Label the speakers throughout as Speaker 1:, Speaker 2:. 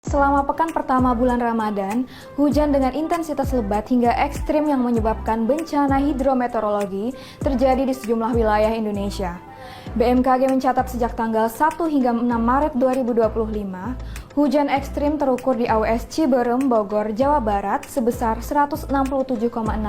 Speaker 1: Selama pekan pertama bulan Ramadan, hujan dengan intensitas lebat hingga ekstrim yang menyebabkan bencana hidrometeorologi terjadi di sejumlah wilayah Indonesia. BMKG mencatat sejak tanggal 1 hingga 6 Maret 2025, hujan ekstrim terukur di AWS Ciberem, Bogor, Jawa Barat sebesar 167,6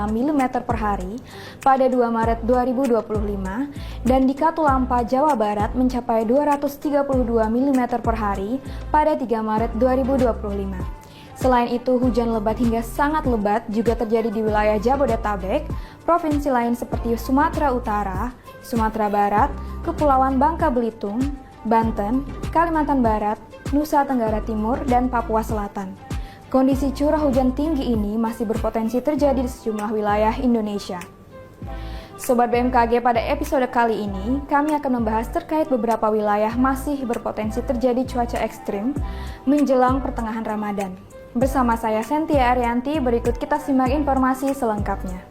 Speaker 1: mm per hari pada 2 Maret 2025 dan di Katulampa, Jawa Barat mencapai 232 mm per hari pada 3 Maret 2025. Selain itu, hujan lebat hingga sangat lebat juga terjadi di wilayah Jabodetabek, provinsi lain seperti Sumatera Utara, Sumatera Barat, Kepulauan Bangka Belitung, Banten, Kalimantan Barat, Nusa Tenggara Timur, dan Papua Selatan. Kondisi curah hujan tinggi ini masih berpotensi terjadi di sejumlah wilayah Indonesia. Sobat BMKG, pada episode kali ini, kami akan membahas terkait beberapa wilayah masih berpotensi terjadi cuaca ekstrim menjelang pertengahan Ramadan. Bersama saya Sentia Arianti, berikut kita simak informasi selengkapnya.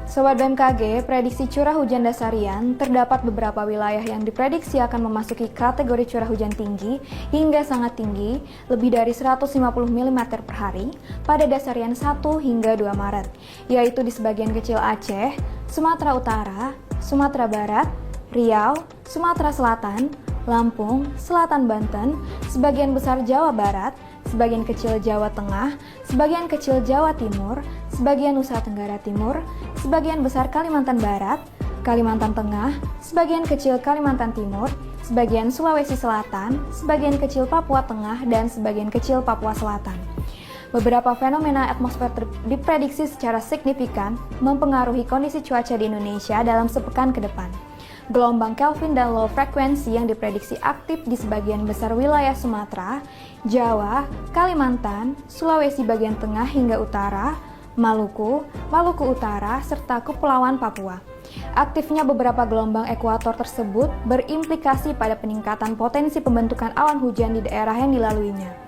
Speaker 1: Sobat BMKG, prediksi curah hujan dasarian, terdapat beberapa wilayah yang diprediksi akan memasuki kategori curah hujan tinggi hingga sangat tinggi, lebih dari 150 mm per hari, pada dasarian 1 hingga 2 Maret, yaitu di sebagian kecil Aceh, Sumatera Utara, Sumatera Barat, Riau, Sumatera Selatan, Lampung, Selatan Banten, sebagian besar Jawa Barat, sebagian kecil Jawa Tengah, sebagian kecil Jawa Timur, sebagian Nusa Tenggara Timur, sebagian besar Kalimantan Barat, Kalimantan Tengah, sebagian kecil Kalimantan Timur, sebagian Sulawesi Selatan, sebagian kecil Papua Tengah, dan sebagian kecil Papua Selatan. Beberapa fenomena atmosfer diprediksi secara signifikan mempengaruhi kondisi cuaca di Indonesia dalam sepekan ke depan. Gelombang Kelvin dan low frekuensi yang diprediksi aktif di sebagian besar wilayah Sumatera, Jawa, Kalimantan, Sulawesi bagian tengah hingga utara, Maluku, Maluku Utara, serta Kepulauan Papua. Aktifnya beberapa gelombang ekuator tersebut berimplikasi pada peningkatan potensi pembentukan awan hujan di daerah yang dilaluinya.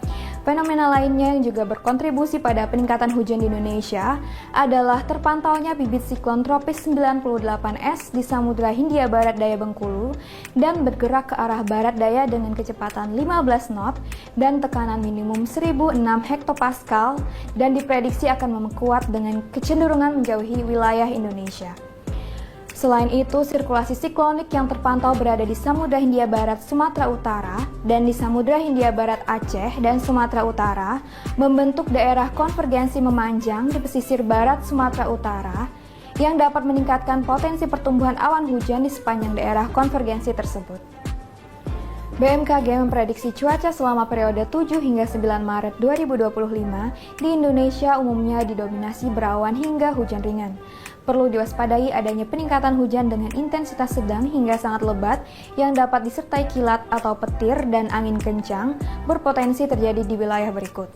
Speaker 1: Fenomena lainnya yang juga berkontribusi pada peningkatan hujan di Indonesia adalah terpantaunya bibit siklon tropis 98S di Samudra Hindia Barat Daya Bengkulu dan bergerak ke arah barat daya dengan kecepatan 15 knot dan tekanan minimum 1006 hektopascal dan diprediksi akan memekuat dengan kecenderungan menjauhi wilayah Indonesia. Selain itu, sirkulasi siklonik yang terpantau berada di Samudra Hindia Barat Sumatera Utara dan di Samudra Hindia Barat Aceh dan Sumatera Utara membentuk daerah konvergensi memanjang di pesisir barat Sumatera Utara yang dapat meningkatkan potensi pertumbuhan awan hujan di sepanjang daerah konvergensi tersebut. BMKG memprediksi cuaca selama periode 7 hingga 9 Maret 2025 di Indonesia umumnya didominasi berawan hingga hujan ringan. Perlu diwaspadai adanya peningkatan hujan dengan intensitas sedang hingga sangat lebat yang dapat disertai kilat atau petir dan angin kencang berpotensi terjadi di wilayah berikut.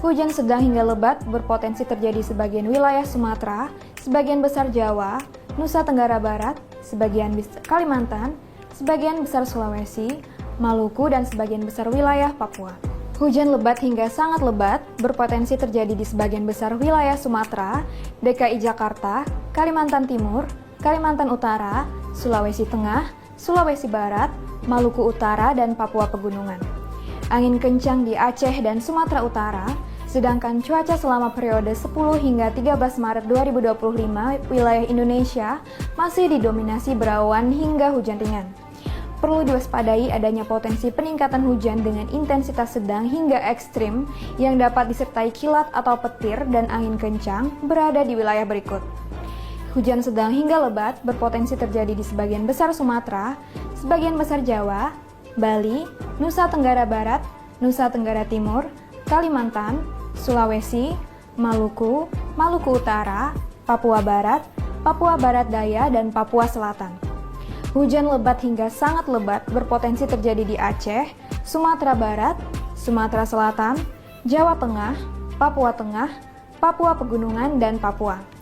Speaker 1: Hujan sedang hingga lebat berpotensi terjadi sebagian wilayah Sumatera, sebagian besar Jawa, Nusa Tenggara Barat, sebagian besar Kalimantan, sebagian besar Sulawesi, Maluku, dan sebagian besar wilayah Papua. Hujan lebat hingga sangat lebat berpotensi terjadi di sebagian besar wilayah Sumatera, DKI Jakarta, Kalimantan Timur, Kalimantan Utara, Sulawesi Tengah, Sulawesi Barat, Maluku Utara, dan Papua Pegunungan. Angin kencang di Aceh dan Sumatera Utara, sedangkan cuaca selama periode 10 hingga 13 Maret 2025 wilayah Indonesia masih didominasi berawan hingga hujan ringan. Perlu diwaspadai adanya potensi peningkatan hujan dengan intensitas sedang hingga ekstrim yang dapat disertai kilat atau petir dan angin kencang berada di wilayah berikut. Hujan sedang hingga lebat berpotensi terjadi di sebagian besar Sumatera, sebagian besar Jawa, Bali, Nusa Tenggara Barat, Nusa Tenggara Timur, Kalimantan, Sulawesi, Maluku, Maluku Utara, Papua Barat, Papua Barat Daya, dan Papua Selatan. Hujan lebat hingga sangat lebat berpotensi terjadi di Aceh, Sumatera Barat, Sumatera Selatan, Jawa Tengah, Papua Tengah, Papua Pegunungan, dan Papua.